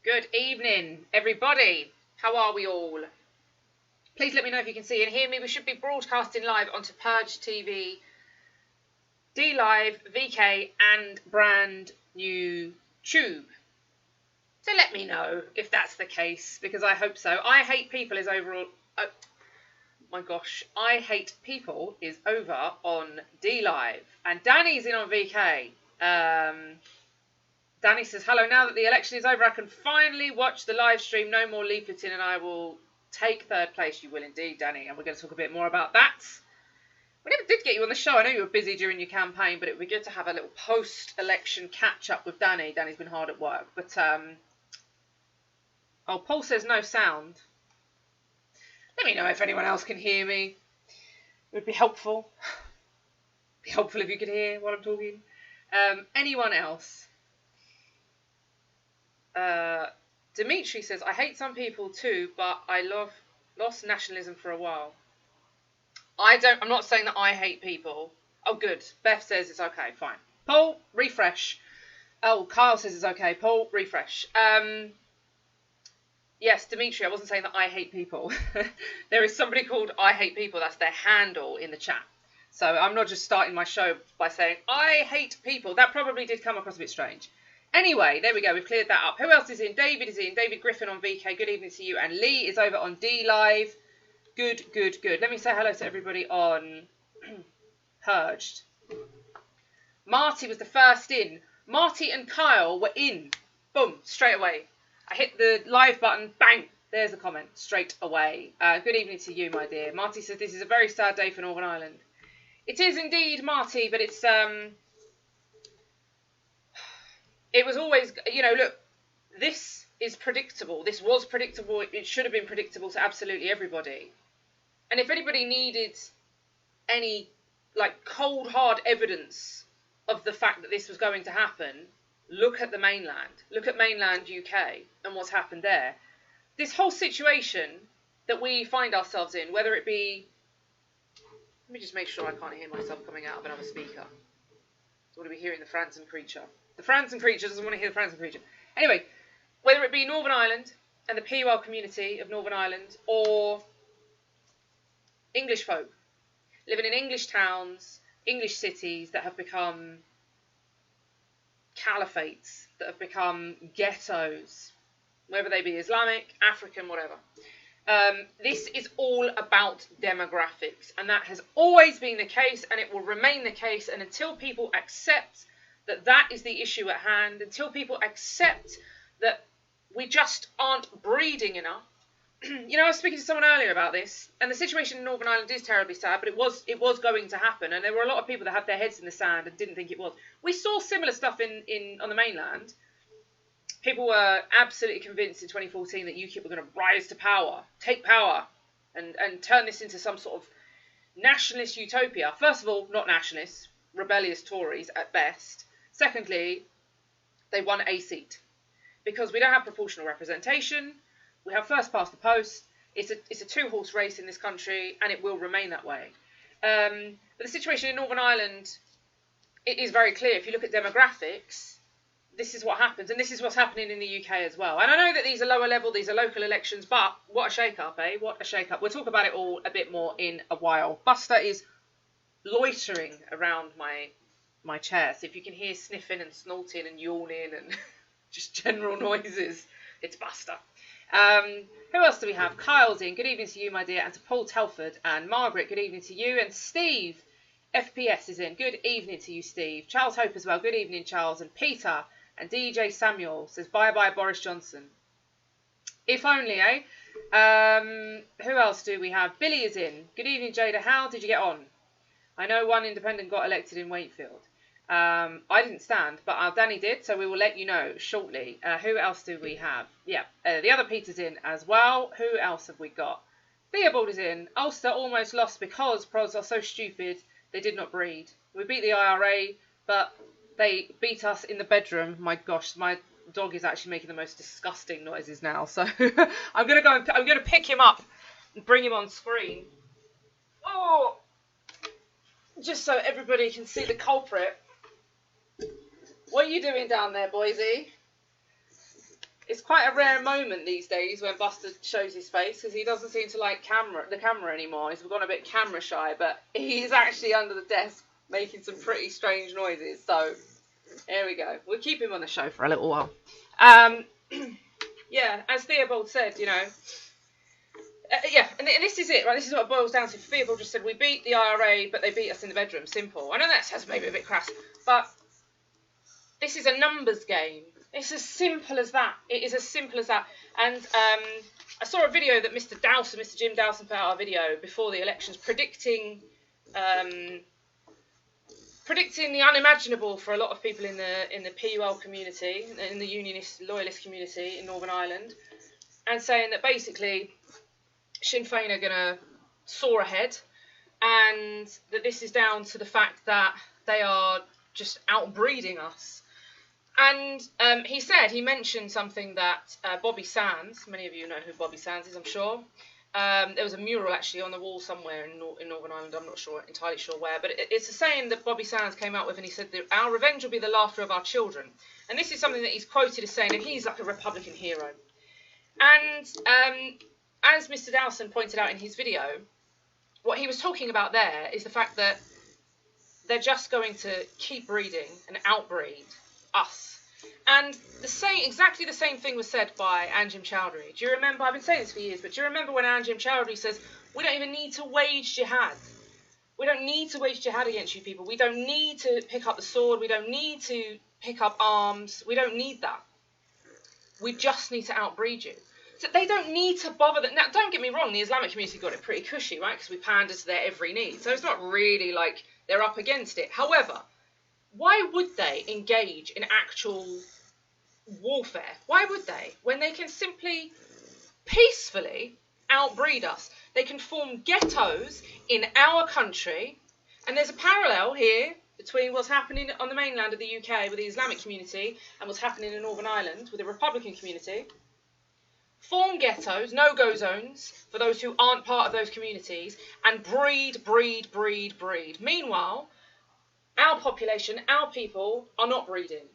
Good evening, everybody. How are we all? Please let me know if you can see and hear me. We should be broadcasting live onto Purge TV, DLive, VK, and brand new Tube. So let me know if that's the case, because I hope so. I Hate People is overall... my gosh. I Hate People is over on DLive. And Danny's in on VK. Danny says, hello, now that the election is over, I can finally watch the live stream. No more leafleting and I will take third place. You will indeed, Danny. And we're going to talk a bit more about that. We never did get you on the show. I know you were busy during your campaign, but it would be good to have a little post-election catch-up with Danny. Danny's been hard at work. But, oh, Paul says no sound. Let me know if anyone else can hear me. It would be helpful. It'd be helpful if you could hear while I'm talking. Anyone else? Dimitri says, I hate some people too, but I lost nationalism for a while. I'm not saying that I hate people. Oh, good. Beth says it's okay. Fine. Paul, refresh. Oh, Kyle says it's okay. Paul, refresh. Yes, Dimitri, I wasn't saying that I hate people. There is somebody called I Hate People. That's their handle in the chat. So I'm not just starting my show by saying I hate people. That probably did come across a bit strange. Anyway, there we go. We've cleared that up. Who else is in? David is in. David Griffin on VK. Good evening to you. And Lee is over on DLive. Good, good, good. Let me say hello to everybody on Purged. Marty was the first in. Marty and Kyle were in. Boom, straight away. I hit the live button. Bang. There's a comment straight away. Good evening to you, my dear. Marty says this is a very sad day for Northern Ireland. It is indeed, Marty, but it's... It was always, look, this is predictable. This was predictable. It should have been predictable to absolutely everybody. And if anybody needed any, cold, hard evidence of the fact that this was going to happen, look at the mainland. Look at mainland UK and what's happened there. This whole situation that we find ourselves in, whether it be... Let me just make sure I can't hear myself coming out of another speaker. I want to be hearing the Franzen creature. The Franzen creature doesn't want to hear the Franzen creature. Anyway, whether it be Northern Ireland and the PUL community of Northern Ireland, or English folk living in English towns, English cities that have become caliphates, that have become ghettos, whether they be Islamic, African, whatever. This is all about demographics, and that has always been the case, and it will remain the case. And until people accept that that is the issue at hand, until people accept that we just aren't breeding enough. I was speaking to someone earlier about this, and the situation in Northern Ireland is terribly sad, but it was going to happen, and there were a lot of people that had their heads in the sand and didn't think it was. We saw similar stuff on the mainland. People were absolutely convinced in 2014 that UKIP were going to rise to power, take power, and turn this into some sort of nationalist utopia. First of all, not nationalists, rebellious Tories at best. Secondly, they won a seat because we don't have proportional representation. We have first past the post. It's a two-horse race in this country, and it will remain that way. But the situation in Northern Ireland, it is very clear. If you look at demographics, this is what happens, and this is what's happening in the UK as well. And I know that these are lower level, these are local elections, but what a shake-up, eh? What a shake-up. We'll talk about it all a bit more in a while. Buster is loitering around my chair, so if you can hear sniffing and snorting and yawning and just general noises, it's Buster. Who else do we have? Kyle's in. Good evening to you, my dear, and to Paul Telford and Margaret. Good evening to you, and Steve FPS is in. Good evening to you, Steve. Charles Hope as well. Good evening, Charles. And Peter and DJ Samuel says bye-bye Boris Johnson. If only, eh? Who else do we have? Billy is in. Good evening, Jada. How did you get on? I know one independent got elected in Wakefield. I didn't stand, but Danny did, so we will let you know shortly. Who else do we have? Yeah, the other Peter's in as well. Who else have we got? Theobald is in. Ulster almost lost because Pros are so stupid they did not breed. We beat the IRA, but they beat us in the bedroom. My gosh, my dog is actually making the most disgusting noises now. So I'm gonna pick him up and bring him on screen. Oh, just so everybody can see the culprit. What are you doing down there, Boise? It's quite a rare moment these days when Buster shows his face, because he doesn't seem to like the camera anymore. He's gone a bit camera shy, but he's actually under the desk making some pretty strange noises. So here we go. We'll keep him on the show for a little while. Yeah, as Theobald said, you know, and this is it, right? This is what it boils down to. Theobald just said, we beat the IRA, but they beat us in the bedroom. Simple. I know that sounds maybe a bit crass, but this is a numbers game. It's as simple as that. It is as simple as that. And I saw a video that Mr. Jim Dawson put out a video before the elections predicting the unimaginable for a lot of people in the PUL community, in the Unionist Loyalist community in Northern Ireland, and saying that basically Sinn Féin are going to soar ahead, and that this is down to the fact that they are just outbreeding us. And he mentioned something that Bobby Sands, many of you know who Bobby Sands is, I'm sure. There was a mural actually on the wall somewhere in Northern Ireland, I'm not entirely sure where, but it's a saying that Bobby Sands came out with, and he said that our revenge will be the laughter of our children. And this is something that he's quoted as saying, and he's like a Republican hero. And as Mr. Dawson pointed out in his video, what he was talking about there is the fact that they're just going to keep breeding and outbreed us. And exactly the same thing was said by Anjem Choudary. Do you remember, I've been saying this for years, but do you remember when Anjem Choudary says, we don't even need to wage jihad. We don't need to wage jihad against you people. We don't need to pick up the sword. We don't need to pick up arms. We don't need that. We just need to outbreed you. So they don't need to bother. Now, don't get me wrong, the Islamic community got it pretty cushy, right? Because we pander to their every need. So it's not really like they're up against it. However, why would they engage in actual warfare? Why would they? When they can simply peacefully outbreed us. They can form ghettos in our country. And there's a parallel here between what's happening on the mainland of the UK with the Islamic community and what's happening in Northern Ireland with the Republican community. Form ghettos, no-go zones for those who aren't part of those communities, and breed. Meanwhile, our population, our people are not breeding.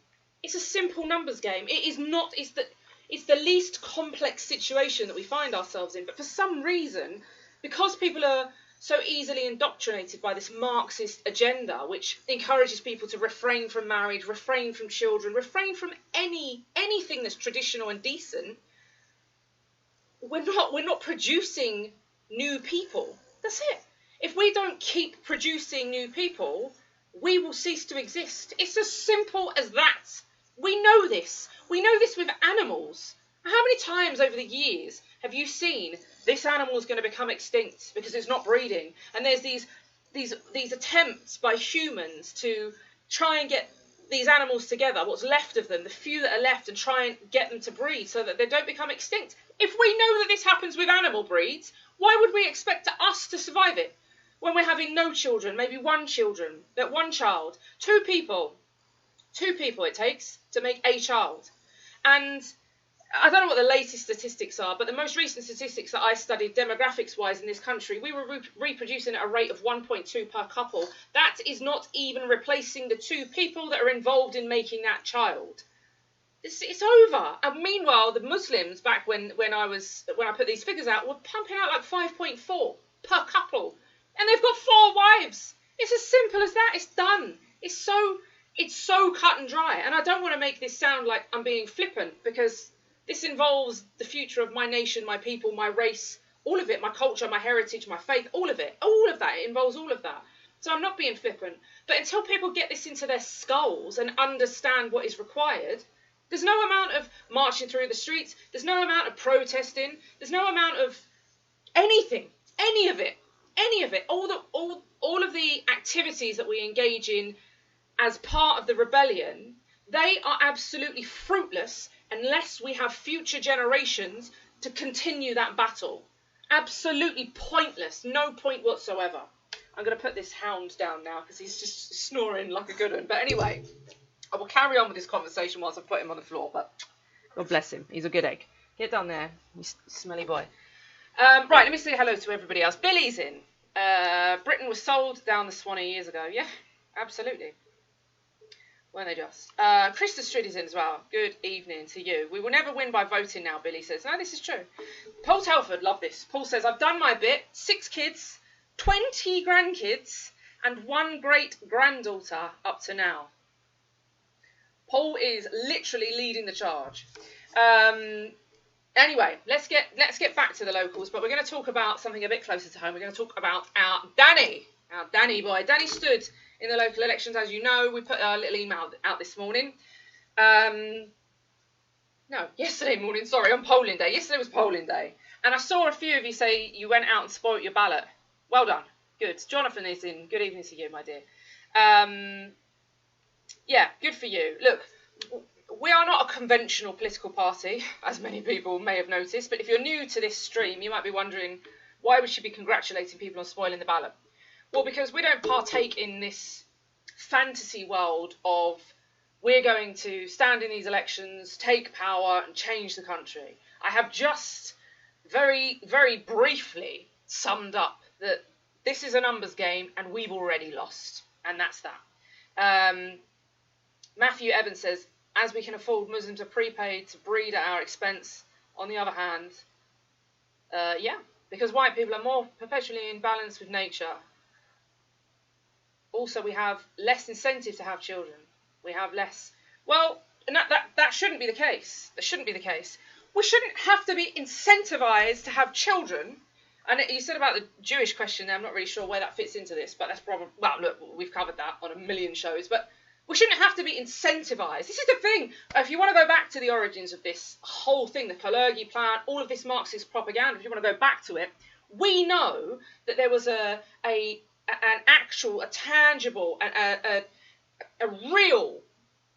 It's a simple numbers game. It is not. It's the least complex situation that we find ourselves in. But for some reason, because people are so easily indoctrinated by this Marxist agenda, which encourages people to refrain from marriage, refrain from children, refrain from anything that's traditional and decent, we're not producing new people. That's it. If we don't keep producing new people, we will cease to exist. It's as simple as that. We know this. We know this with animals. How many times over the years have you seen this animal is going to become extinct because it's not breeding? And there's these attempts by humans to try and get these animals together, what's left of them, the few that are left, and try and get them to breed so that they don't become extinct. If we know that this happens with animal breeds, why would we expect us to survive it? When we're having no children, maybe one child, two people it takes to make a child. And I don't know what the latest statistics are, but the most recent statistics that I studied demographics-wise in this country, we were reproducing at a rate of 1.2 per couple. That is not even replacing the two people that are involved in making that child. It's over. And meanwhile, the Muslims, back when I put these figures out, were pumping out like 5.4 per couple. And they've got 4 wives. It's as simple as that. It's done. It's so cut and dry. And I don't want to make this sound like I'm being flippant, because this involves the future of my nation, my people, my race, all of it, my culture, my heritage, my faith, all of it. All of that. It involves all of that. So I'm not being flippant. But until people get this into their skulls and understand what is required, there's no amount of marching through the streets. There's no amount of protesting. There's no amount of anything, any of it. All of the activities that we engage in as part of the rebellion, they are absolutely fruitless unless we have future generations to continue that battle. Absolutely pointless. No point whatsoever. I'm going to put this hound down now because he's just snoring like a good one. But anyway, I will carry on with this conversation whilst I put him on the floor. But God bless him. He's a good egg. Get down there, you smelly boy. Right, let me say hello to everybody else. Billy's in. Britain was sold down the Swanee years ago. Yeah, absolutely. Weren't they just? Krista Strid is in as well. Good evening to you. We will never win by voting now, Billy says. No, this is true. Paul Telford, love this. Paul says, I've done my bit. 6 kids, 20 grandkids, and 1 great-granddaughter up to now. Paul is literally leading the charge. Anyway, let's get back to the locals, but we're going to talk about something a bit closer to home. We're going to talk about our Danny boy. Danny stood in the local elections, as you know. We put our little email out this morning. No, yesterday morning, sorry, on polling day. Yesterday was polling day. And I saw a few of you say you went out and spoilt your ballot. Well done. Good. Jonathan is in. Good evening to you, my dear. Yeah, good for you. Look, we are not a conventional political party, as many people may have noticed, but if you're new to this stream, you might be wondering why we should be congratulating people on spoiling the ballot. Well, because we don't partake in this fantasy world of we're going to stand in these elections, take power, and change the country. I have just very, very briefly summed up that this is a numbers game and we've already lost, and that's that. Matthew Evans says, as we can afford Muslims are prepaid to breed at our expense. On the other hand, yeah, because white people are more perpetually in balance with nature. Also, we have less incentive to have children. We have less. Well, and that shouldn't be the case. That shouldn't be the case. We shouldn't have to be incentivized to have children. And you said about the Jewish question there, I'm not really sure where that fits into this, but that's probably, well, look, we've covered that on a million shows, but we shouldn't have to be incentivized. This is the thing. If you want to go back to the origins of this whole thing, the Kalergi plan, all of this Marxist propaganda, if you want to go back to it, we know that there was an actual, a tangible, a real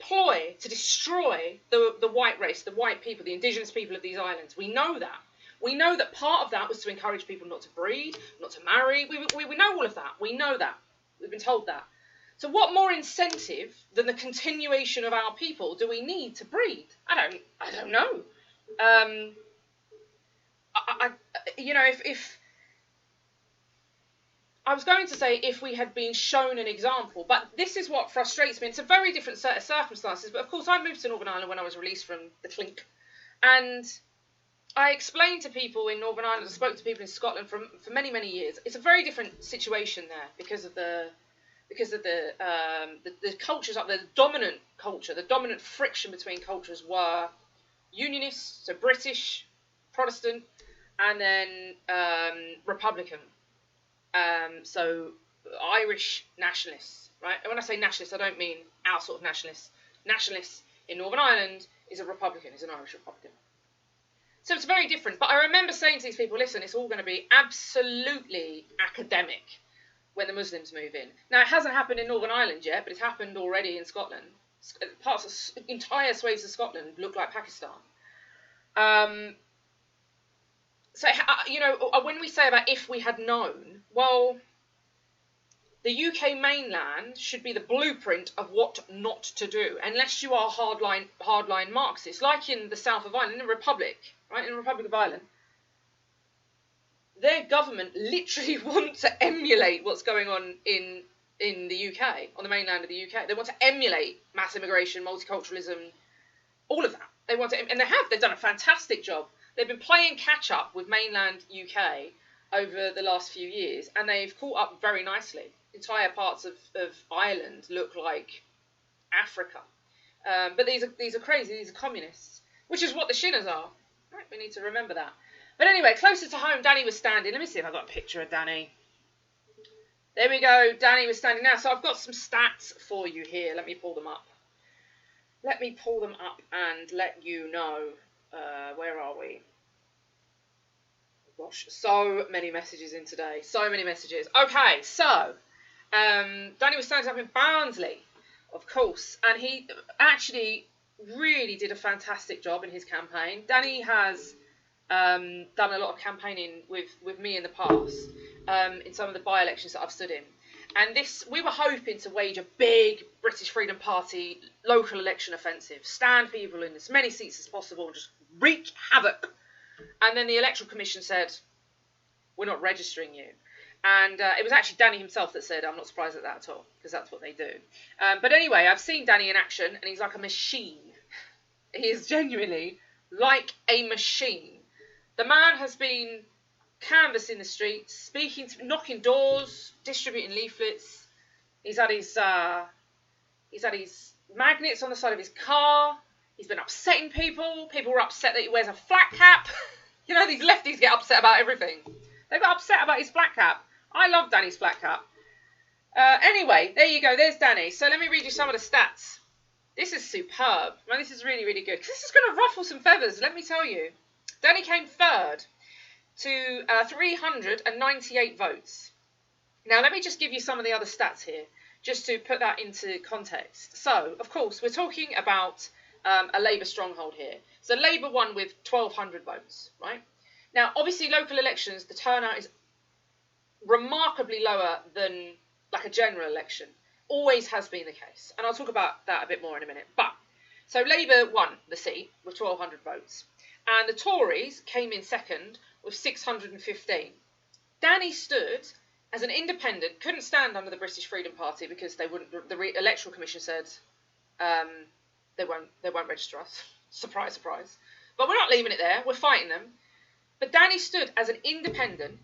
ploy to destroy the white race, the white people, the indigenous people of these islands. We know that. We know that part of that was to encourage people not to breed, not to marry. We know all of that. We know that. We've been told that. So what more incentive than the continuation of our people do we need to breed? I don't know. You know, if I was going to say if we had been shown an example, but this is what frustrates me. It's a very different set of circumstances, but of course I moved to Northern Ireland when I was released from the clink, and I explained to people in Northern Ireland, I spoke to people in Scotland for many, many years. It's a very different situation there because of the cultures, the dominant culture, the dominant friction between cultures were Unionists, so British, Protestant, and then Republican. So Irish nationalists, right? And when I say nationalists, I don't mean our sort of nationalists. Nationalists in Northern Ireland is a Republican, is an Irish Republican. So it's very different. But I remember saying to these people, listen, it's all going to be absolutely academic when the Muslims move in. Now, it hasn't happened in Northern Ireland yet, but it's happened already in Scotland. Entire swathes of Scotland look like Pakistan. So, you know, when we say about if we had known, well, the UK mainland should be the blueprint of what not to do, unless you are hardline Marxist, like in the south of Ireland, in the Republic, right, in the Republic of Ireland. Their government literally wants to emulate what's going on in the UK, on the mainland of the UK. They want to emulate mass immigration, multiculturalism, all of that. They want to, and they've done a fantastic job. They've been playing catch up with mainland UK over the last few years, and they've caught up very nicely. Entire parts of Ireland look like Africa. But these are crazy, these are communists, which is what the Shinners are. Right, we need to remember that. But anyway, closer to home, Danny was standing. Let me see if I've got a picture of Danny. There we go, Danny was standing now. So I've got some stats for you here. Let me pull them up. Let me pull them up and let you know. Where are we? Gosh, so many messages in today. So many messages. Okay, so Danny was standing up in Barnsley, of course, and he actually really did a fantastic job in his campaign. Danny has done a lot of campaigning with me in the past, in some of the by-elections that I've stood in. And we were hoping to wage a big British Freedom Party local election offensive, stand people in as many seats as possible, and just wreak havoc. And then the Electoral Commission said, we're not registering you. And it was actually Danny himself that said, I'm not surprised at that at all, because that's what they do. But anyway, I've seen Danny in action, and he's like a machine. He is genuinely like a machine. The man has been canvassing the streets, speaking, knocking doors, distributing leaflets. He's had his magnets on the side of his car. He's been upsetting people. People were upset that he wears a flat cap. You know, these lefties get upset about everything. They got upset about his flat cap. I love Danny's flat cap. Anyway, there you go. There's Danny. So let me read you some of the stats. This is superb. Well, this is really, really good. This is going to ruffle some feathers, let me tell you. Danny came third to 398 votes. Now, let me just give you some of the other stats here, just to put that into context. So, of course, we're talking about a Labour stronghold here. So Labour won with 1,200 votes, right? Now, obviously, local elections, the turnout is remarkably lower than like a general election. Always has been the case. And I'll talk about that a bit more in a minute. But, so Labour won the seat with 1,200 votes. And the Tories came in second with 615. Danny stood as an independent, couldn't stand under the British Freedom Party because they wouldn't. The Electoral Commission said they won't register us. Surprise, surprise. But we're not leaving it there. We're fighting them. But Danny stood as an independent,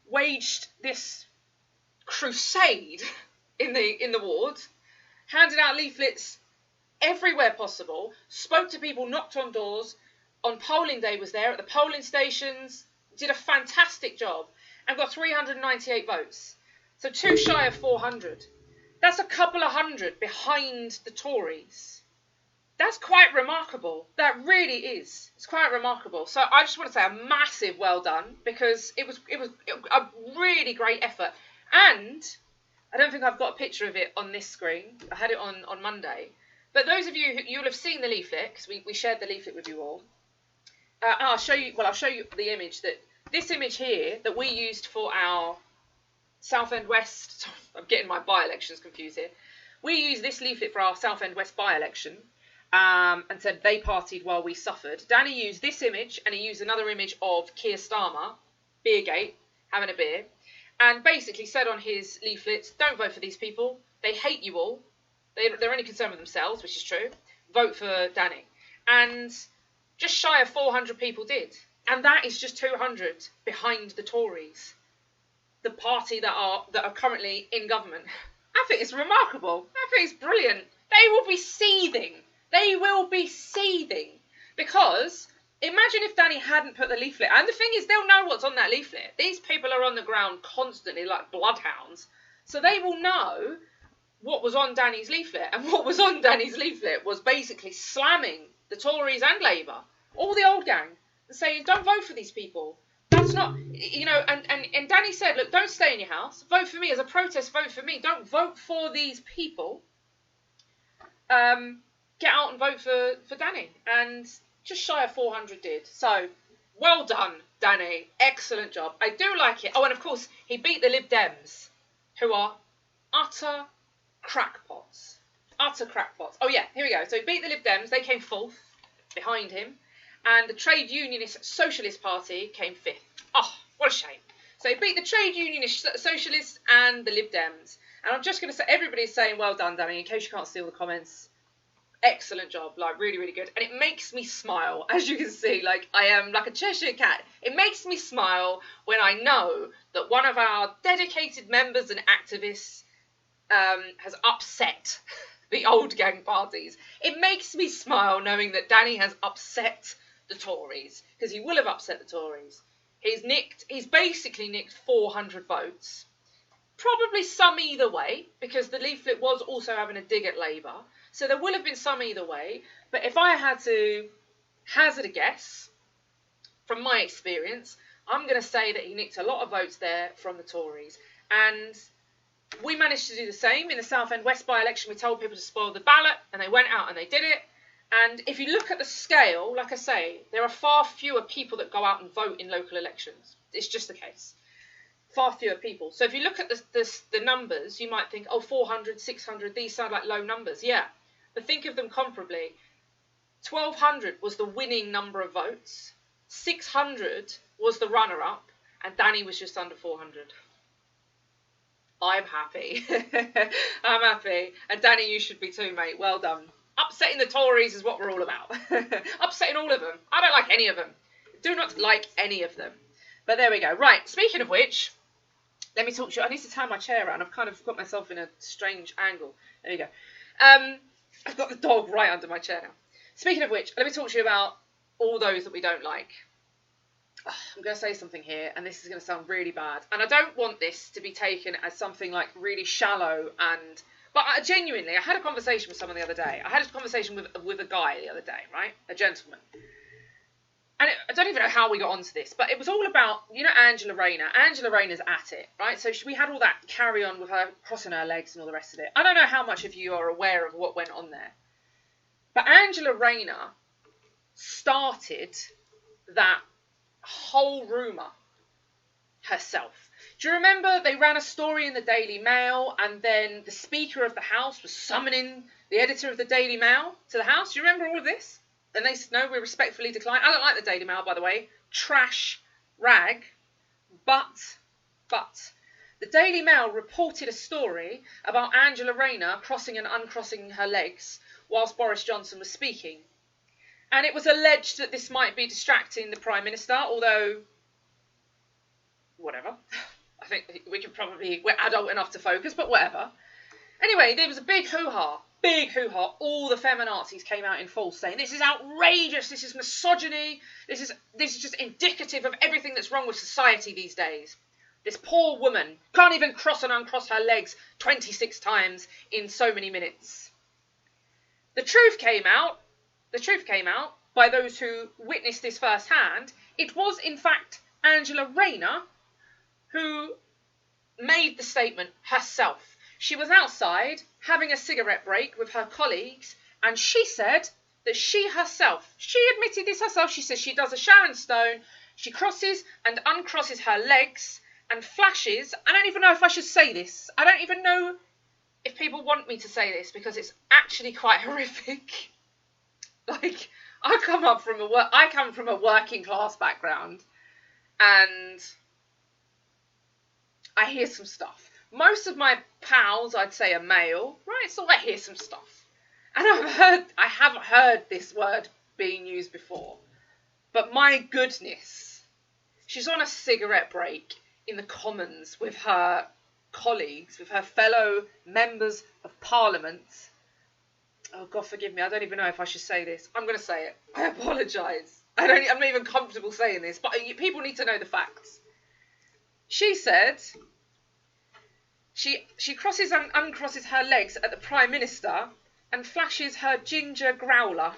waged this crusade in the ward, handed out leaflets everywhere possible, spoke to people, knocked on doors. On polling day was there at the polling stations, did a fantastic job, and got 398 votes. So 2 shy of 400. That's a couple of hundred behind the Tories. That's quite remarkable. That really is. It's quite remarkable. So I just want to say a massive well done, because it was a really great effort. And I don't think I've got a picture of it on this screen. I had it on Monday. But those of you you'll have seen the leaflet, because we shared the leaflet with you all. I'll show you the image this image here that we used for our Southend West. I'm getting my by-elections confused here. We used this leaflet for our Southend West by-election, and said they partied while we suffered. Danny used this image, and he used another image of Keir Starmer, Beergate, having a beer, and basically said on his leaflets, don't vote for these people. They hate you all. They're only concerned with themselves, which is true. Vote for Danny. And just shy of 400 people did. And that is just 200 behind the Tories, the party that are currently in government. I think it's remarkable. I think it's brilliant. They will be seething. They will be seething. Because imagine if Danny hadn't put the leaflet. And the thing is, they'll know what's on that leaflet. These people are on the ground constantly like bloodhounds. So they will know what was on Danny's leaflet. And what was on Danny's leaflet was basically slamming the Tories and Labour, all the old gang, and saying, don't vote for these people. That's not, and Danny said, look, don't stay in your house. Vote for me. As a protest, vote for me. Don't vote for these people. Get out and vote for Danny. And just shy of 400 did. So, well done, Danny. Excellent job. I do like it. Oh, and of course, he beat the Lib Dems, who are utter crackpots. Utter crackpots. Oh, yeah, here we go. So he beat the Lib Dems. They came fourth behind him. And the Trade Unionist Socialist Party came fifth. Oh, what a shame. So he beat the Trade Unionist Socialists and the Lib Dems. And I'm just going to say, everybody's saying, well done, Danny, in case you can't see all the comments. Excellent job, like, really, really good. And it makes me smile, as you can see, like, I am like a Cheshire cat. It makes me smile when I know that one of our dedicated members and activists has upset the old gang parties. It makes me smile knowing that Danny has upset the Tories, because he will have upset the Tories. He's basically nicked 400 votes. Probably some either way, because the leaflet was also having a dig at Labour. So there will have been some either way. But if I had to hazard a guess, from my experience, I'm going to say that he nicked a lot of votes there from the Tories. And we managed to do the same. In the Southend West by-election, we told people to spoil the ballot, and they went out and they did it. And if you look at the scale, like I say, there are far fewer people that go out and vote in local elections. It's just the case. Far fewer people. So if you look at the numbers, you might think, oh, 400, 600, these sound like low numbers. Yeah. But think of them comparably. 1,200 was the winning number of votes. 600 was the runner-up. And Danny was just under 400. I'm happy. I'm happy. And Danny, you should be too, mate. Well done. Upsetting the Tories is what we're all about. Upsetting all of them. I don't like any of them. Do not like any of them. But there we go. Right, speaking of which, let me talk to you. I need to turn my chair around. I've kind of got myself in a strange angle. There you go. I've got the dog right under my chair now. Speaking of which, let me talk to you about all those that we don't like. I'm going to say something here, and this is going to sound really bad. And I don't want this to be taken as something like really shallow and... But genuinely, I had a conversation with someone the other day. I had a conversation with a guy the other day, right? A gentleman. And I don't even know how we got onto this, but it was all about, you know, Angela Rayner. Angela Rayner's at it, right? So we had all that carry on with her crossing her legs and all the rest of it. I don't know how much of you are aware of what went on there. But Angela Rayner started that whole rumour herself. Do you remember they ran a story in the Daily Mail, and then the Speaker of the House was summoning the editor of the Daily Mail to the House? Do you remember all of this? And they said, no, we respectfully decline. I don't like the Daily Mail, by the way. Trash rag. But the Daily Mail reported a story about Angela Rayner crossing and uncrossing her legs whilst Boris Johnson was speaking. And it was alleged that this might be distracting the Prime Minister, although, whatever. I think we're adult enough to focus, but whatever. Anyway, there was a big hoo-ha. Big hoo-ha. All the feminazis came out in full saying, this is outrageous, this is misogyny, this is just indicative of everything that's wrong with society these days. This poor woman can't even cross and uncross her legs 26 times in so many minutes. The truth came out by those who witnessed this firsthand. It was, in fact, Angela Rayner who made the statement herself. She was outside having a cigarette break with her colleagues, and she said that she admitted this herself, she says she does a Sharon Stone, she crosses and uncrosses her legs and flashes. I don't even know if I should say this. I don't even know if people want me to say this, because it's actually quite horrific. Like, I come from a working class background, and I hear some stuff. Most of my pals, I'd say, are male, right? So I hear some stuff. And I haven't heard this word being used before. But my goodness, she's on a cigarette break in the Commons with her colleagues, with her fellow members of Parliament. Oh, God forgive me, I don't even know if I should say this. I'm going to say it. I apologise. I'm not even comfortable saying this, but people need to know the facts. She said... She crosses and uncrosses her legs at the Prime Minister and flashes her ginger growler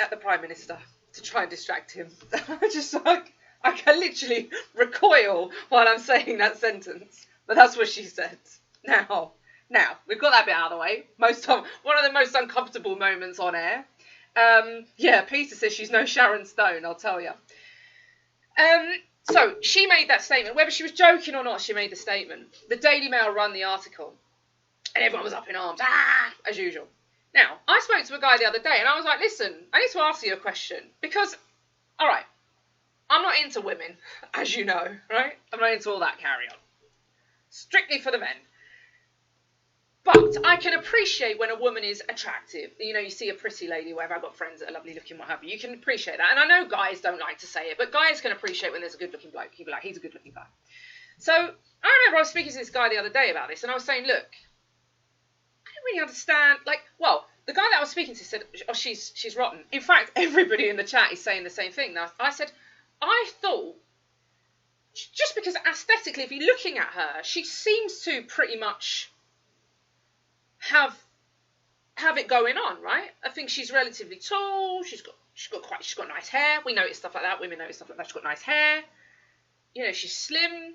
at the Prime Minister to try and distract him. I can literally recoil while I'm saying that sentence. But that's what she said. Now, we've got that bit out of the way. One of the most uncomfortable moments on air. Peter says she's no Sharon Stone, I'll tell you. So, she made that statement. Whether she was joking or not, she made the statement. The Daily Mail ran the article. And everyone was up in arms. As usual. Now, I spoke to a guy the other day, and I was like, listen, I need to ask you a question. Because, alright, I'm not into women, as you know, right? I'm not into all that carry-on. Strictly for the men. But I can appreciate when a woman is attractive. You know, you see a pretty lady, wherever. I've got friends that are lovely looking, what have you. You can appreciate that. And I know guys don't like to say it, but guys can appreciate when there's a good looking bloke. You'd be like, he's a good looking guy. So, I remember I was speaking to this guy the other day about this, and I was saying, look, I don't really understand, the guy that I was speaking to said, oh, she's rotten. In fact, everybody in the chat is saying the same thing. Now, I said, I thought, just because aesthetically, if you're looking at her, she seems to pretty much have it going on, right? I think she's relatively tall. She's got nice hair. We notice stuff like that. Women notice stuff like that. She's got nice hair. You know, she's slim.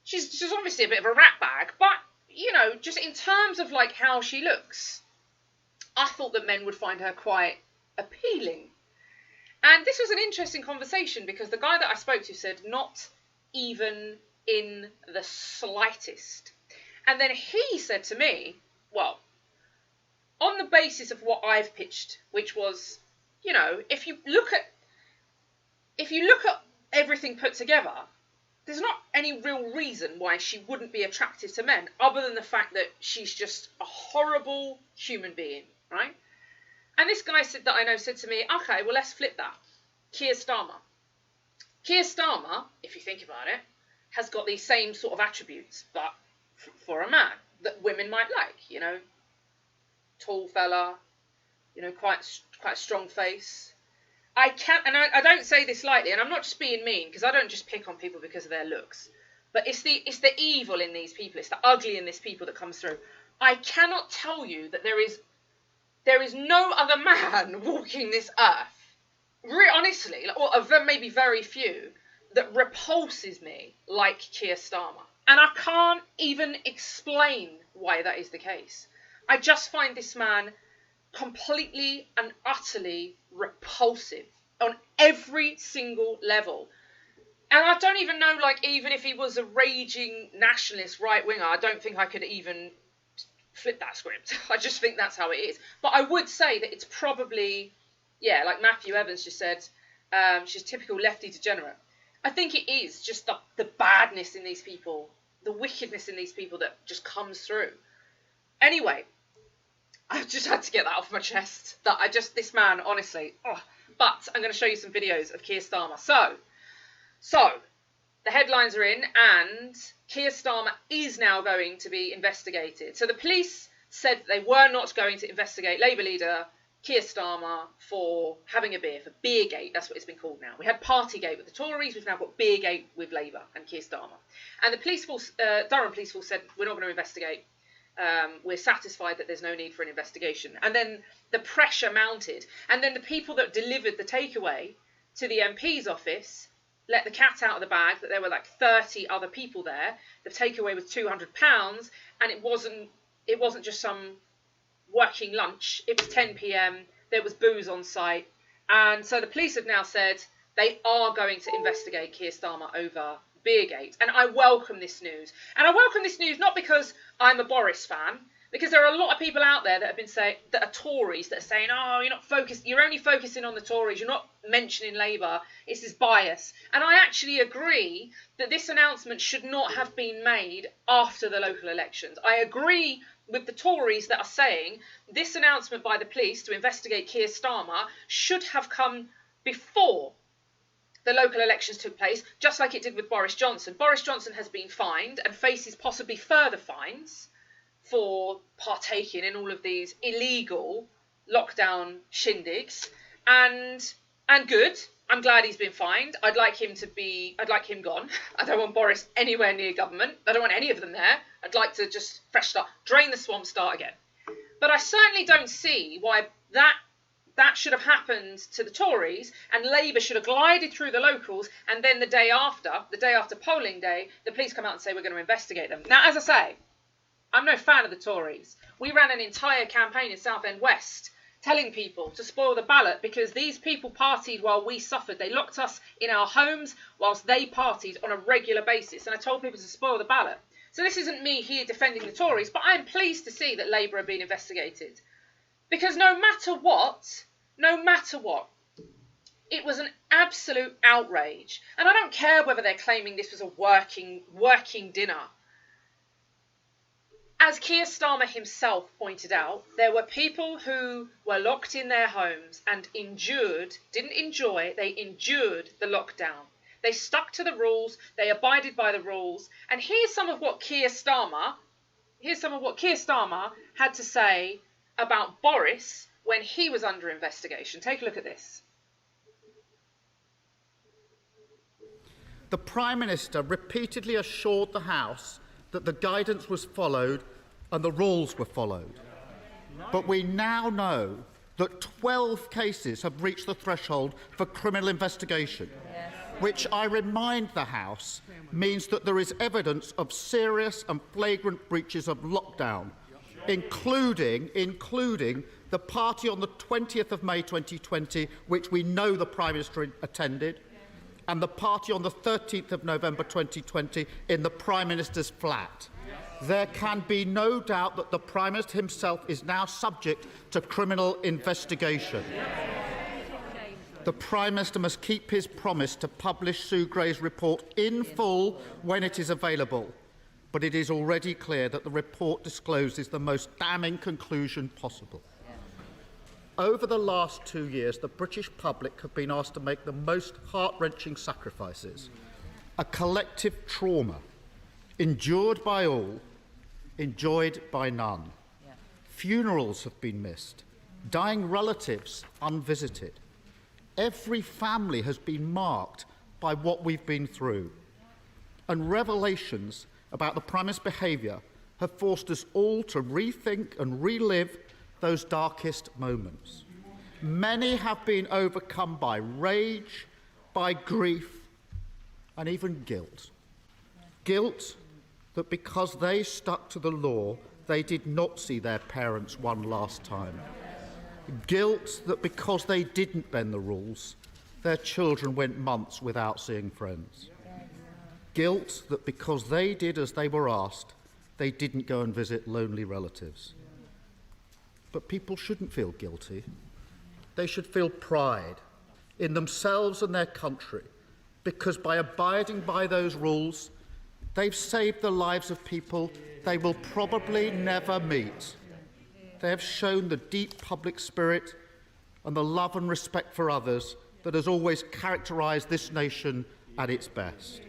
She's obviously a bit of a rat bag, but you know, just in terms of like how she looks, I thought that men would find her quite appealing. And this was an interesting conversation because the guy that I spoke to said not even in the slightest. And then he said to me, well, on the basis of what I've pitched, which was, you know, if you look at everything put together, there's not any real reason why she wouldn't be attractive to men, other than the fact that she's just a horrible human being, right? And this guy that I know said to me, okay, well, let's flip that. Keir Starmer. Keir Starmer, if you think about it, has got these same sort of attributes, but for a man that women might like, you know, tall fella, you know, quite a strong face. I don't say this lightly, and I'm not just being mean, because I don't just pick on people because of their looks, but it's the evil in these people, it's the ugly in these people that comes through. I cannot tell you that there is no other man walking this earth, honestly, or maybe very few, that repulses me like Keir Starmer. And I can't even explain why that is the case. I just find this man completely and utterly repulsive on every single level. And I don't even know, like, even if he was a raging nationalist right-winger, I don't think I could even flip that script. I just think that's how it is. But I would say that it's probably, yeah, like Matthew Evans just said, she's typical lefty degenerate. I think it is just the badness in these people, the wickedness in these people that just comes through. Anyway, I've just had to get that off my chest. This man, honestly. Oh. But I'm going to show you some videos of Keir Starmer. So, the headlines are in, and Keir Starmer is now going to be investigated. So the police said they were not going to investigate Labour leader Keir Starmer for having a beer, for Beergate. That's what it's been called now. We had Partygate with the Tories. We've now got Beergate with Labour and Keir Starmer. And the police force, Durham police force, said we're not going to investigate. We're satisfied that there's no need for an investigation. And then the pressure mounted. And then the people that delivered the takeaway to the MP's office let the cat out of the bag, that there were like 30 other people there. The takeaway was £200, and it wasn't just some working lunch. It was 10 p.m. There was booze on site. And so the police have now said they are going to investigate Keir Starmer over Beergate. And I welcome this news. And I welcome this news not because I'm a Boris fan, because there are a lot of people out there that have been saying, that are Tories, that are saying, oh, you're only focusing on the Tories, you're not mentioning Labour, it's this bias. And I actually agree that this announcement should not have been made after the local elections. I agree with the Tories that are saying this announcement by the police to investigate Keir Starmer should have come before the local elections took place, just like it did with Boris Johnson. Boris Johnson has been fined and faces possibly further fines for partaking in all of these illegal lockdown shindigs. And good. I'm glad he's been fined. I'd like him gone. I don't want Boris anywhere near government. I don't want any of them there. I'd like to just fresh start, drain the swamp, start again. But I certainly don't see why that should have happened to the Tories, and Labour should have glided through the locals, and then the day after polling day, the police come out and say we're going to investigate them. Now, as I say, I'm no fan of the Tories. We ran an entire campaign in Southend West telling people to spoil the ballot because these people partied while we suffered. They locked us in our homes whilst they partied on a regular basis, and I told people to spoil the ballot. So this isn't me here defending the Tories, but I'm pleased to see that Labour are being investigated. Because no matter what, it was an absolute outrage. And I don't care whether they're claiming this was a working dinner. As Keir Starmer himself pointed out, there were people who were locked in their homes and they endured the lockdown. They stuck to the rules, they abided by the rules. And here's some of what Keir Starmer had to say about Boris when he was under investigation. Take a look at this. The Prime Minister repeatedly assured the House that the guidance was followed and the rules were followed. But we now know that 12 cases have reached the threshold for criminal investigation, which I remind the House means that there is evidence of serious and flagrant breaches of lockdown, including the party on the 20th of May 2020, which we know the Prime Minister attended, and the party on the 13th of November 2020 in the Prime Minister's flat. There can be no doubt that the Prime Minister himself is now subject to criminal investigation. The Prime Minister must keep his promise to publish Sue Gray's report in full when it is available. But it is already clear that the report discloses the most damning conclusion possible. Over the last 2 years, the British public have been asked to make the most heart-wrenching sacrifices. A collective trauma, endured by all, enjoyed by none. Funerals have been missed, dying relatives unvisited. Every family has been marked by what we've been through. And revelations about the Prime Minister's behaviour have forced us all to rethink and relive those darkest moments. Many have been overcome by rage, by grief, and even guilt. Guilt that because they stuck to the law, they did not see their parents one last time. Guilt that because they didn't bend the rules, their children went months without seeing friends. Guilt that because they did as they were asked, they didn't go and visit lonely relatives. But people shouldn't feel guilty. They should feel pride in themselves and their country, because by abiding by those rules, they've saved the lives of people they will probably never meet. They have shown the deep public spirit and the love and respect for others that has always characterised this nation at its best.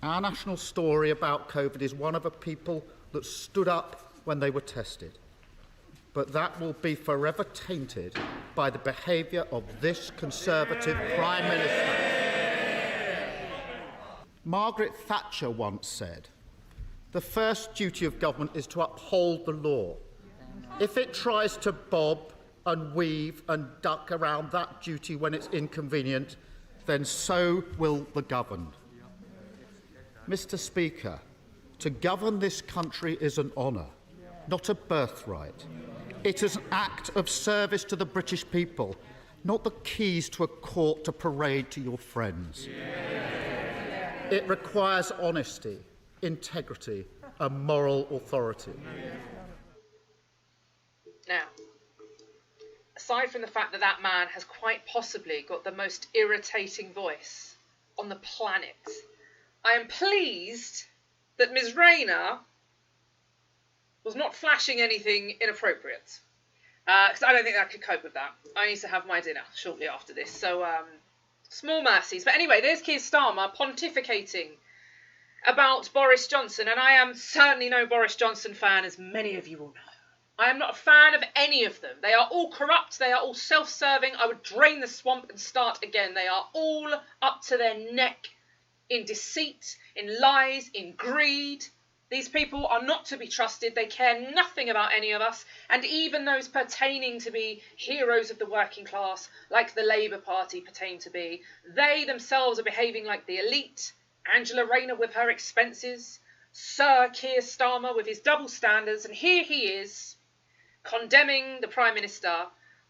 Our national story about COVID is one of a people that stood up when they were tested. But that will be forever tainted by the behaviour of this Conservative Prime Minister. Margaret Thatcher once said, "The first duty of government is to uphold the law. If it tries to bob and weave and duck around that duty when it's inconvenient, then so will the governed." Mr. Speaker, to govern this country is an honour, not a birthright. It is an act of service to the British people, not the keys to a court to parade to your friends. It requires honesty, integrity, and moral authority. Now, aside from the fact that that man has quite possibly got the most irritating voice on the planet, I am pleased that Ms. Rayner was not flashing anything inappropriate. Because I don't think I could cope with that. I need to have my dinner shortly after this. So, small mercies. But anyway, there's Keir Starmer pontificating about Boris Johnson. And I am certainly no Boris Johnson fan, as many of you will know. I am not a fan of any of them. They are all corrupt. They are all self-serving. I would drain the swamp and start again. They are all up to their neck in deceit, in lies, in greed. These people are not to be trusted. They care nothing about any of us. And even those pertaining to be heroes of the working class, like the Labour Party pertain to be, they themselves are behaving like the elite. Angela Rayner with her expenses, Sir Keir Starmer with his double standards, and here he is, condemning the Prime Minister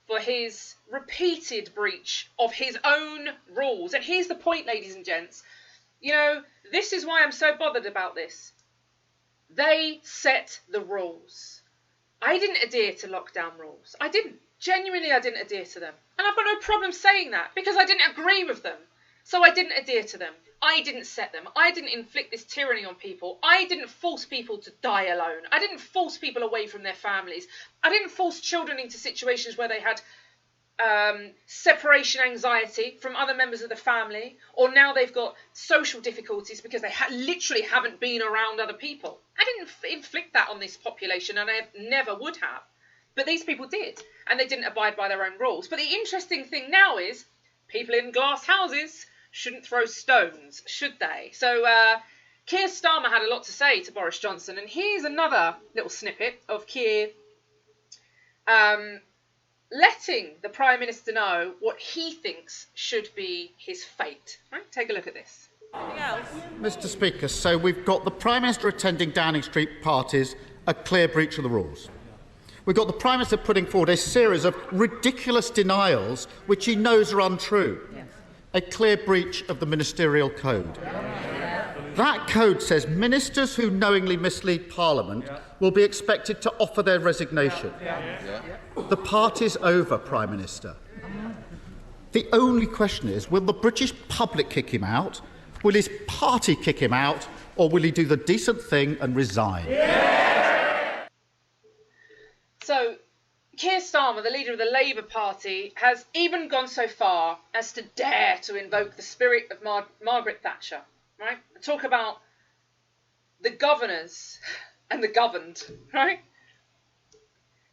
for his repeated breach of his own rules. And here's the point, ladies and gents. You know, this is why I'm so bothered about this. They set the rules. I didn't adhere to lockdown rules. I didn't. Genuinely, I didn't adhere to them. And I've got no problem saying that, because I didn't agree with them. So I didn't adhere to them. I didn't set them. I didn't inflict this tyranny on people. I didn't force people to die alone. I didn't force people away from their families. I didn't force children into situations where they had separation anxiety from other members of the family, or now they've got social difficulties because they literally haven't been around other people. I didn't inflict that on this population, and I never would have. But these people did, and they didn't abide by their own rules. But the interesting thing now is people in glass houses shouldn't throw stones, should they? So Keir Starmer had a lot to say to Boris Johnson, and here's another little snippet of Keir letting the Prime Minister know what he thinks should be his fate. Right? Take a look at this. Mr. Speaker, so we've got the Prime Minister attending Downing Street parties, a clear breach of the rules. We've got the Prime Minister putting forward a series of ridiculous denials which he knows are untrue. Yes. A clear breach of the ministerial code. That code says ministers who knowingly mislead Parliament will be expected to offer their resignation. The party's over, Prime Minister. The only question is, will the British public kick him out, will his party kick him out, or will he do the decent thing and resign? Yeah! So, Keir Starmer, the leader of the Labour Party, has even gone so far as to dare to invoke the spirit of Margaret Thatcher, right? Talk about the governors and the governed, right?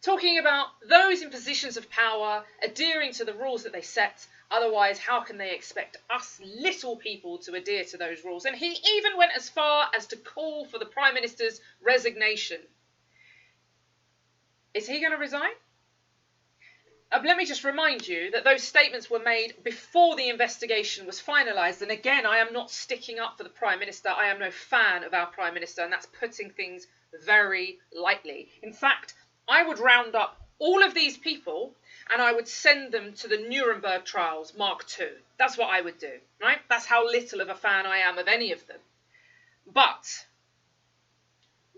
Talking about those in positions of power adhering to the rules that they set. Otherwise, how can they expect us little people to adhere to those rules? And he even went as far as to call for the Prime Minister's resignation. Is he going to resign? Let me just remind you that those statements were made before the investigation was finalised. And again, I am not sticking up for the Prime Minister. I am no fan of our Prime Minister, and that's putting things very lightly. In fact, I would round up all of these people and I would send them to the Nuremberg trials, Mark II. That's what I would do, right? That's how little of a fan I am of any of them. But,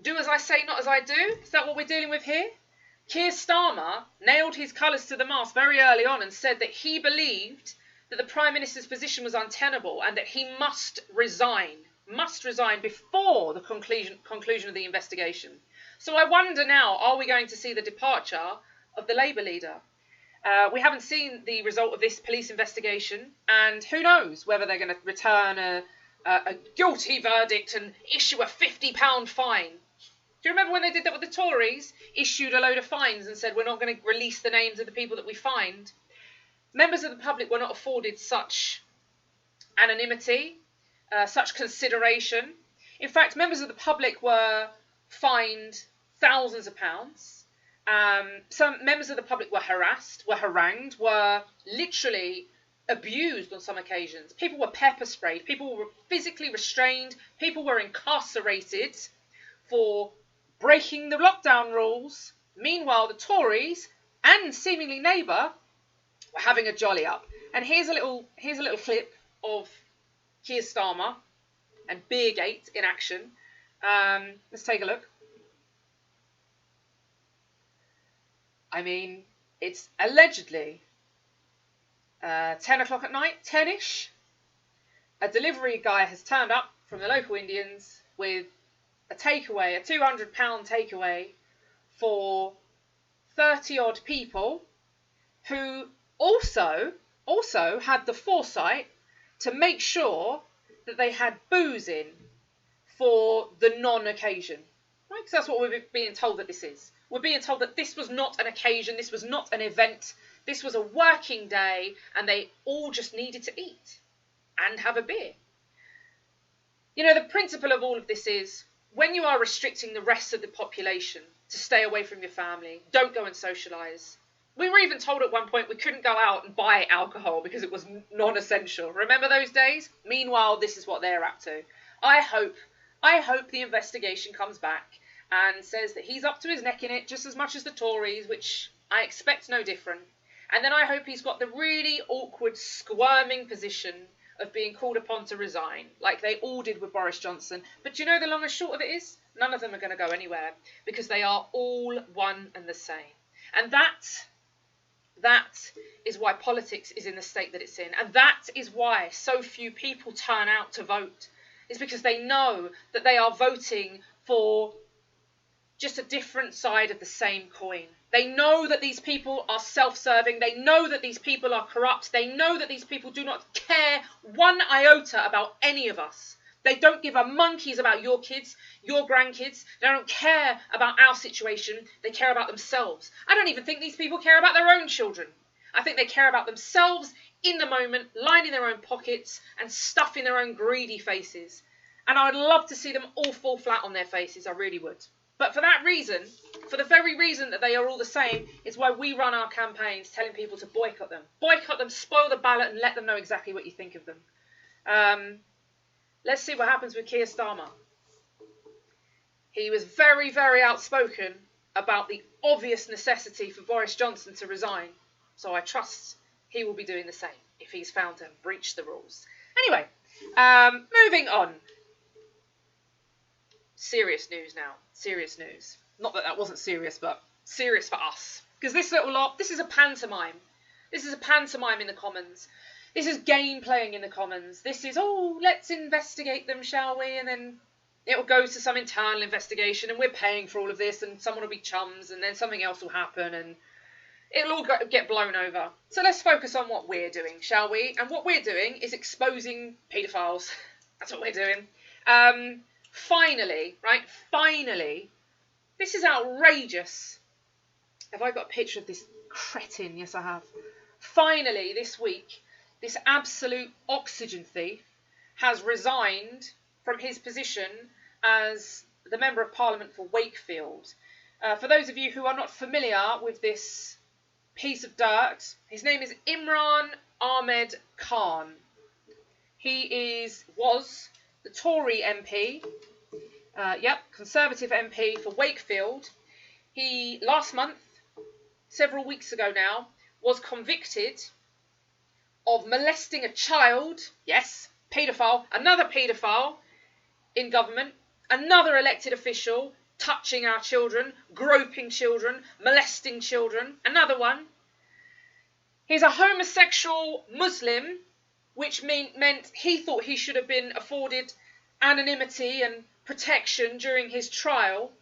do as I say, not as I do. Is that what we're dealing with here? Keir Starmer nailed his colours to the mast very early on and said that he believed that the Prime Minister's position was untenable and that he must resign before the conclusion of the investigation. So I wonder now, are we going to see the departure of the Labour leader? We haven't seen the result of this police investigation, and who knows whether they're going to return a guilty verdict and issue a £50 fine. Do you remember when they did that with the Tories? Issued a load of fines and said, we're not going to release the names of the people that we fined. Members of the public were not afforded such anonymity, such consideration. In fact, members of the public were fined thousands of pounds. Some members of the public were harassed, were harangued, were literally abused on some occasions. People were pepper sprayed, people were physically restrained, people were incarcerated for breaking the lockdown rules. Meanwhile, the Tories and seemingly Labour were having a jolly up. And here's a little clip of Keir Starmer and Beergate in action. Let's take a look. I mean, it's allegedly 10 o'clock at night, 10ish. A delivery guy has turned up from the local Indians with a takeaway, a £200 takeaway for 30 odd people who also had the foresight to make sure that they had booze in for the non-occasion. Right? Because that's what we're being told that this is. We're being told that this was not an occasion, this was not an event, this was a working day, and they all just needed to eat and have a beer. You know, the principle of all of this is, when you are restricting the rest of the population to stay away from your family, don't go and socialise. We were even told at one point we couldn't go out and buy alcohol because it was non-essential. Remember those days? Meanwhile, this is what they're up to. I hope the investigation comes back and says that he's up to his neck in it just as much as the Tories, which I expect no different. And then I hope he's got the really awkward, squirming position of being called upon to resign, like they all did with Boris Johnson. But do you know the long and short of it is? None of them are going to go anywhere, because they are all one and the same. And that is why politics is in the state that it's in. And that is why so few people turn out to vote. It's because they know that they are voting for just a different side of the same coin. They know that these people are self-serving. They know that these people are corrupt. They know that these people do not care one iota about any of us. They don't give a monkeys about your kids, your grandkids. They don't care about our situation. They care about themselves. I don't even think these people care about their own children. I think they care about themselves in the moment, lining their own pockets and stuffing their own greedy faces. And I would love to see them all fall flat on their faces. I really would. But for that reason, for the very reason that they are all the same, is why we run our campaigns telling people to boycott them. Boycott them, spoil the ballot, and let them know exactly what you think of them. Let's see what happens with Keir Starmer. He was very, very outspoken about the obvious necessity for Boris Johnson to resign. So I trust he will be doing the same if he's found to have breached the rules. Anyway, moving on. Serious news now. Serious news. Not that that wasn't serious, but serious for us. Because this little lot, this is a pantomime. This is a pantomime in the Commons. This is game playing in the Commons. This is, oh, let's investigate them, shall we? And then it will go to some internal investigation, and we're paying for all of this, and someone will be chums, and then something else will happen, and it'll all get blown over. So let's focus on what we're doing, shall we? And what we're doing is exposing paedophiles. That's what we're doing. Finally, right? Finally, this is outrageous. Have I got a picture of this cretin? Yes, I have. Finally, this week, this absolute oxygen thief has resigned from his position as the Member of Parliament for Wakefield. For those of you who are not familiar with this piece of dirt, his name is Imran Ahmed Khan. He was the Tory MP, Conservative MP for Wakefield. He, last month, several weeks ago now, was convicted of molesting a child, yes, paedophile, another paedophile in government, another elected official, touching our children, groping children, molesting children, another one. He's a homosexual Muslim, which meant he thought he should have been afforded anonymity and protection during his trial,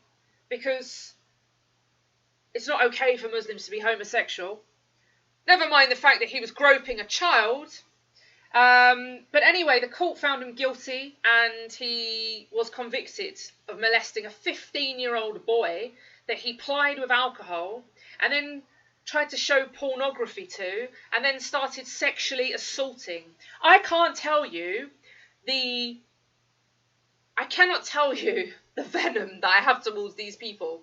because it's not okay for Muslims to be homosexual. Never mind the fact that he was groping a child. But anyway, the court found him guilty, and he was convicted of molesting a 15-year-old boy that he plied with alcohol and then tried to show pornography to, and then started sexually assaulting. I cannot tell you the venom that I have towards these people.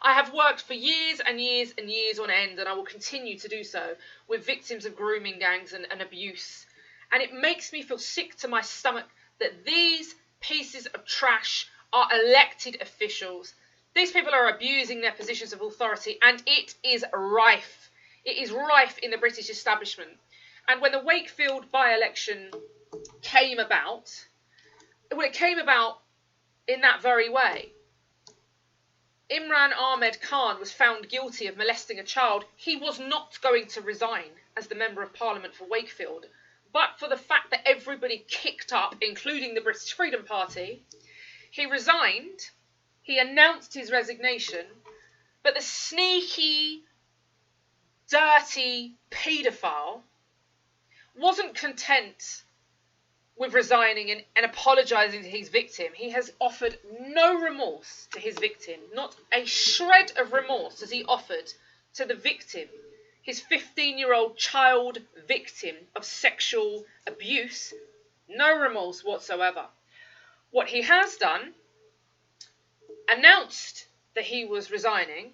I have worked for years and years and years on end, and I will continue to do so, with victims of grooming gangs and abuse. And it makes me feel sick to my stomach that these pieces of trash are elected officials. These people are abusing their positions of authority, and it is rife. It is rife in the British establishment. And when the Wakefield by-election came about, well, it came about in that very way. Imran Ahmed Khan was found guilty of molesting a child. He was not going to resign as the Member of Parliament for Wakefield, but for the fact that everybody kicked up, including the British Freedom Party. He resigned. He announced his resignation, but the sneaky, dirty paedophile wasn't content with resigning and apologising to his victim. He has offered no remorse to his victim. Not a shred of remorse has he offered to the victim, his 15-year-old child victim of sexual abuse. No remorse whatsoever. What he has done, announced that he was resigning,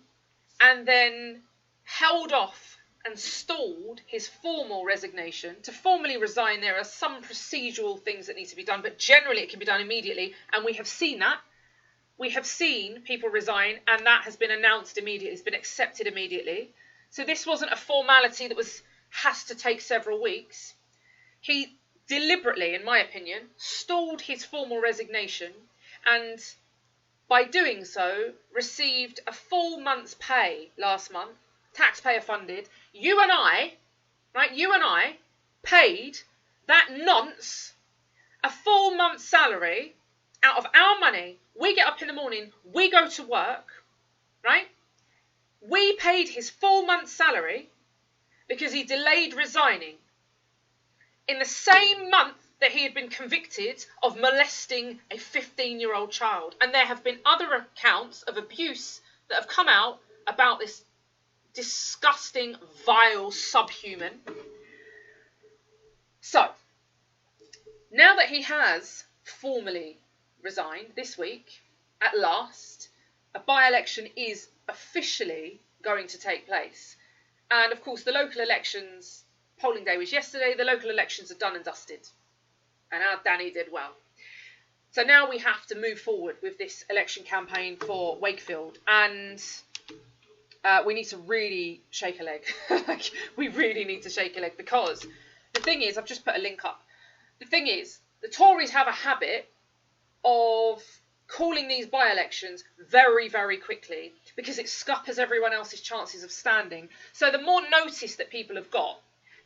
and then held off and stalled his formal resignation. To formally resign, there are some procedural things that need to be done, but generally it can be done immediately, and we have seen that. We have seen people resign, and that has been announced immediately, it's been accepted immediately. So this wasn't a formality that has to take several weeks. He deliberately, in my opinion, stalled his formal resignation, and by doing so, received a full month's pay last month, taxpayer funded. You and I paid that nonce a full month's salary out of our money. We get up in the morning, we go to work, right? We paid his full month's salary because he delayed resigning in the same month that he had been convicted of molesting a 15-year-old child. And there have been other accounts of abuse that have come out about this disgusting, vile subhuman. So, now that he has formally resigned this week, at last, a by-election is officially going to take place. And of course, the local elections, polling day was yesterday, the local elections are done and dusted. And our Danny did well. So now we have to move forward with this election campaign for Wakefield. And we need to really shake a leg. We really need to shake a leg, because the thing is, I've just put a link up. The thing is, the Tories have a habit of calling these by-elections very, very quickly, because it scuppers everyone else's chances of standing. So the more notice that people have got,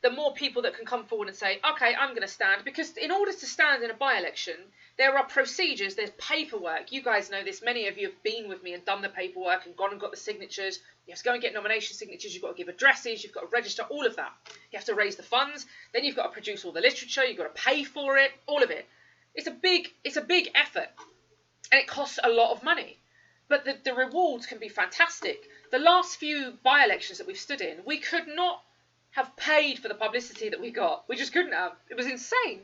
the more people that can come forward and say, okay, I'm going to stand. Because in order to stand in a by-election, there are procedures, there's paperwork. You guys know this. Many of you have been with me and done the paperwork and gone and got the signatures. You have to go and get nomination signatures. You've got to give addresses. You've got to register, all of that. You have to raise the funds. Then you've got to produce all the literature. You've got to pay for it, all of it. It's a big effort, and it costs a lot of money. But the rewards can be fantastic. The last few by-elections that we've stood in, we could not have paid for the publicity that we got. We just couldn't have. It was insane.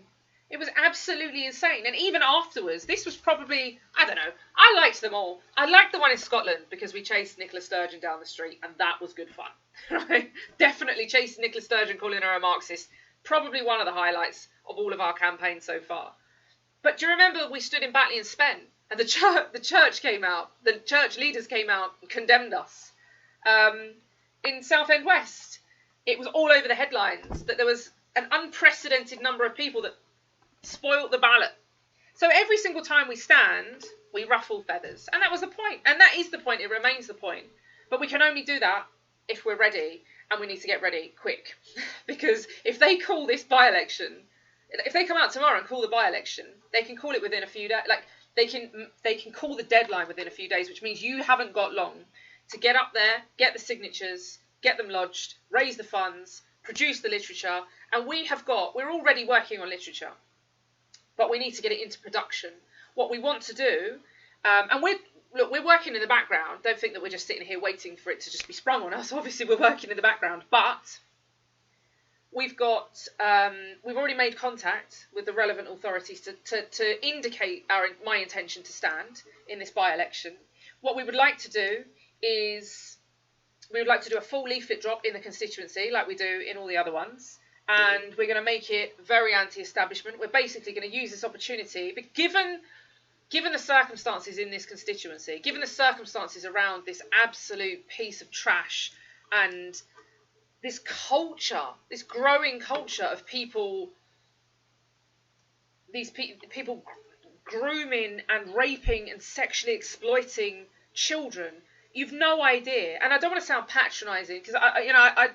It was absolutely insane. And even afterwards, this was probably, I don't know, I liked them all. I liked the one in Scotland because we chased Nicola Sturgeon down the street, and that was good fun. Right? Definitely chasing Nicola Sturgeon, calling her a Marxist. Probably one of the highlights of all of our campaign so far. But do you remember we stood in Batley and Spen, and the church came out, the church leaders came out and condemned us. In Southend West, it was all over the headlines that there was an unprecedented number of people that spoilt the ballot. So every single time we stand, we ruffle feathers. And that was the point. And that is the point. It remains the point. But we can only do that if we're ready, and we need to get ready quick. Because if they call this by-election, if they come out tomorrow and call the by-election, they can call it within a few days. Like, they can call the deadline within a few days, which means you haven't got long to get up there, get the signatures, get them lodged, raise the funds, produce the literature. And we're already working on literature, but we need to get it into production. What we want to do, and we're working in the background. Don't think that we're just sitting here waiting for it to just be sprung on us. Obviously, we're working in the background, but we've already made contact with the relevant authorities to indicate my intention to stand in this by-election. What we would like to do is we would like to do a full leaflet drop in the constituency like we do in all the other ones. And we're going to make it very anti-establishment. We're basically going to use this opportunity, but given the circumstances in this constituency, given the circumstances around this absolute piece of trash and this culture, this growing culture of people grooming and raping and sexually exploiting children, you've no idea. And I don't want to sound patronising, because I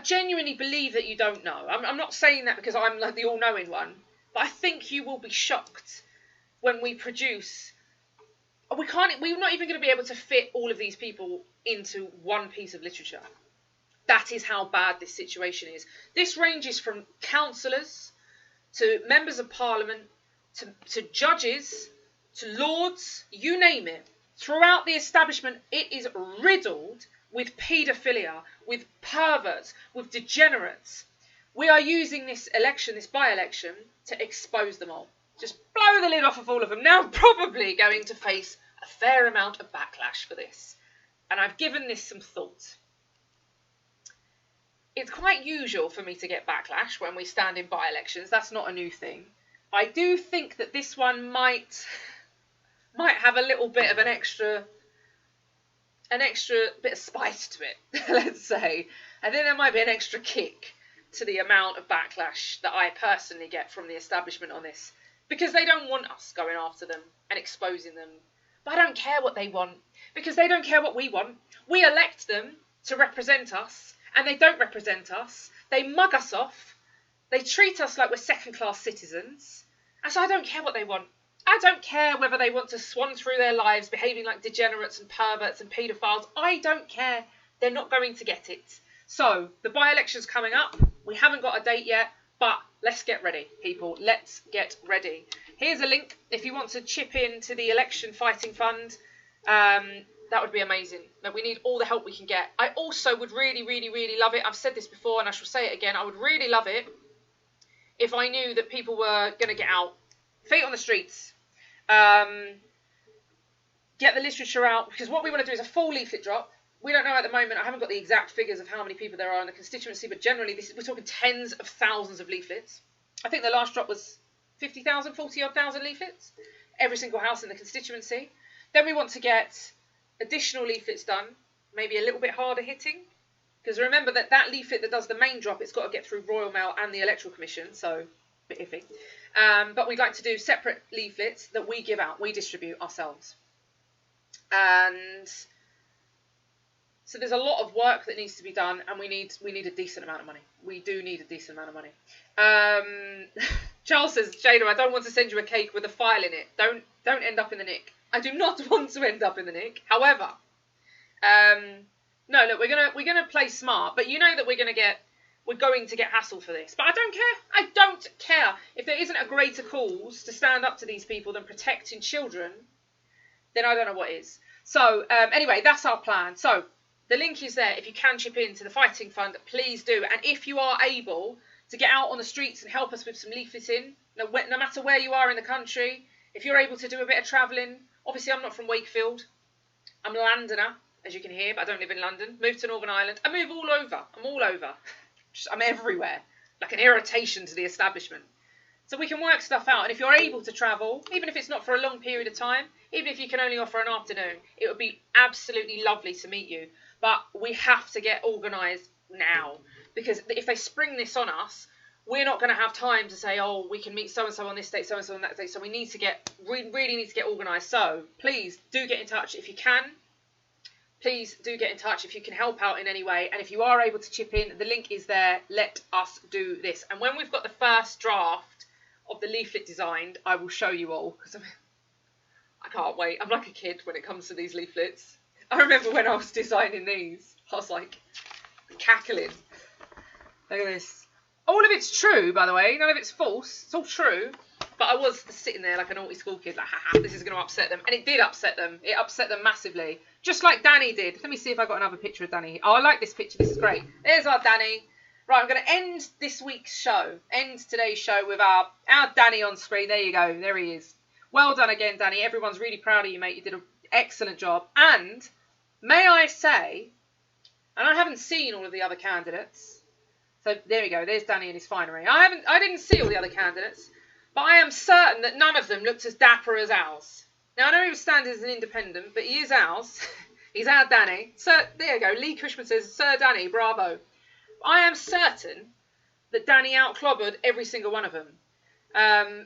genuinely believe that you don't know. I'm not saying that because I'm like the all-knowing one, but I think you will be shocked when we produce. We're not even going to be able to fit all of these people into one piece of literature. That is how bad this situation is. This ranges from councillors to members of parliament to judges to lords, you name it. Throughout the establishment, it is riddled with paedophilia, with perverts, with degenerates. We are using this election, this by-election, to expose them all. Just blow the lid off of all of them. Now probably going to face a fair amount of backlash for this. And I've given this some thought. It's quite usual for me to get backlash when we stand in by-elections. That's not a new thing. I do think that this one might have a little bit of an extra bit of spice to it, let's say. I think there might be an extra kick to the amount of backlash that I personally get from the establishment on this, because they don't want us going after them and exposing them. But I don't care what they want, because they don't care what we want. We elect them to represent us, and they don't represent us. They mug us off. They treat us like we're second-class citizens. And so I don't care what they want. I don't care whether they want to swan through their lives behaving like degenerates and perverts and paedophiles. I don't care. They're not going to get it. So, the by-election's coming up. We haven't got a date yet, but let's get ready, people. Let's get ready. Here's a link if you want to chip in to the election fighting fund. That would be amazing. But we need all the help we can get. I also would really, really, really love it. I've said this before and I shall say it again. I would really love it if I knew that people were going to get out. Feet on the streets. Get the literature out. Because what we want to do is a full leaflet drop. We don't know at the moment. I haven't got the exact figures of how many people there are in the constituency. But generally, we're talking tens of thousands of leaflets. I think the last drop was 50,000, 40-odd thousand leaflets. Every single house in the constituency. Then we want to get additional leaflets done. Maybe a little bit harder hitting. Because remember that leaflet that does the main drop, it's got to get through Royal Mail and the Electoral Commission. So, a bit iffy. But we'd like to do separate leaflets that we give out, we distribute ourselves. And So there's a lot of work that needs to be done, and we need a decent amount of money. We do need a decent amount of money. Charles says, Jada, I don't want to send you a cake with a file in it. Don't end up in the nick. I do not want to end up in the nick. However, no, look, we're gonna play smart, but you know that we're going to get hassled for this. But I don't care. I don't care. If there isn't a greater cause to stand up to these people than protecting children, then I don't know what is. So anyway, that's our plan. So the link is there. If you can chip in to the Fighting Fund, please do. And if you are able to get out on the streets and help us with some leafleting, no matter where you are in the country, if you're able to do a bit of travelling, obviously I'm not from Wakefield. I'm a Londoner, as you can hear, but I don't live in London. Moved to Northern Ireland. I move all over. I'm all over. I'm everywhere. Like an irritation to the establishment. So we can work stuff out. And if you're able to travel, even if it's not for a long period of time, even if you can only offer an afternoon, it would be absolutely lovely to meet you. But we have to get organised now. Because if they spring this on us, we're not going to have time to say, oh, we can meet so-and-so on this date, so-and-so on that date. So we need to really need to get organised. So please do get in touch if you can. Please do get in touch if you can help out in any way. And if you are able to chip in, the link is there. Let us do this. And when we've got the first draft of the leaflet designed, I will show you all. Because I can't wait. I'm like a kid when it comes to these leaflets. I remember when I was designing these, I was like cackling. Look at this. All of it's true, by the way. None of it's false. It's all true. But I was sitting there like a naughty school kid, like, haha, this is going to upset them. And it did upset them. It upset them massively. Just like Danny did. Let me see if I got another picture of Danny. Oh, I like this picture. This is great. There's our Danny. Right, I'm going to end this week's show. End today's show with our Danny on screen. There you go. There he is. Well done again, Danny. Everyone's really proud of you, mate. You did an excellent job. And may I say, and I haven't seen all of the other candidates. So there we go. There's Danny in his finery. I didn't see all the other candidates. But I am certain that none of them looked as dapper as ours. Now, I know he was standing as an independent, but he is ours. He's our Danny. Sir, there you go. Lee Cushman says, Sir Danny, bravo. I am certain that Danny outclobbered every single one of them.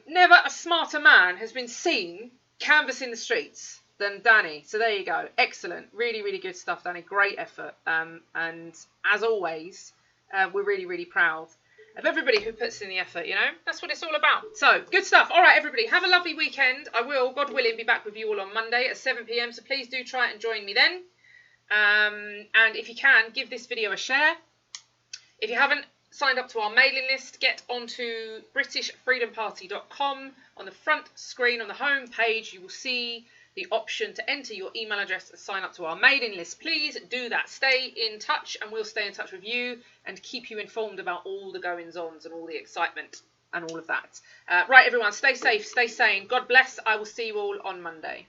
Never a smarter man has been seen canvassing the streets than Danny. So there you go. Excellent. Really, really good stuff, Danny. Great effort. And as always, we're really, really proud of everybody who puts in the effort, you know? That's what it's all about. So, good stuff. All right, everybody, have a lovely weekend. I will, God willing, be back with you all on Monday at 7 p.m, so please do try and join me then. And if you can, give this video a share. If you haven't signed up to our mailing list, get onto BritishFreedomParty.com. On the front screen, on the home page, you will see the option to enter your email address and sign up to our mailing list. Please do that. Stay in touch and we'll stay in touch with you and keep you informed about all the goings-ons and all the excitement and all of that. Right, everyone, stay safe, stay sane. God bless. I will see you all on Monday.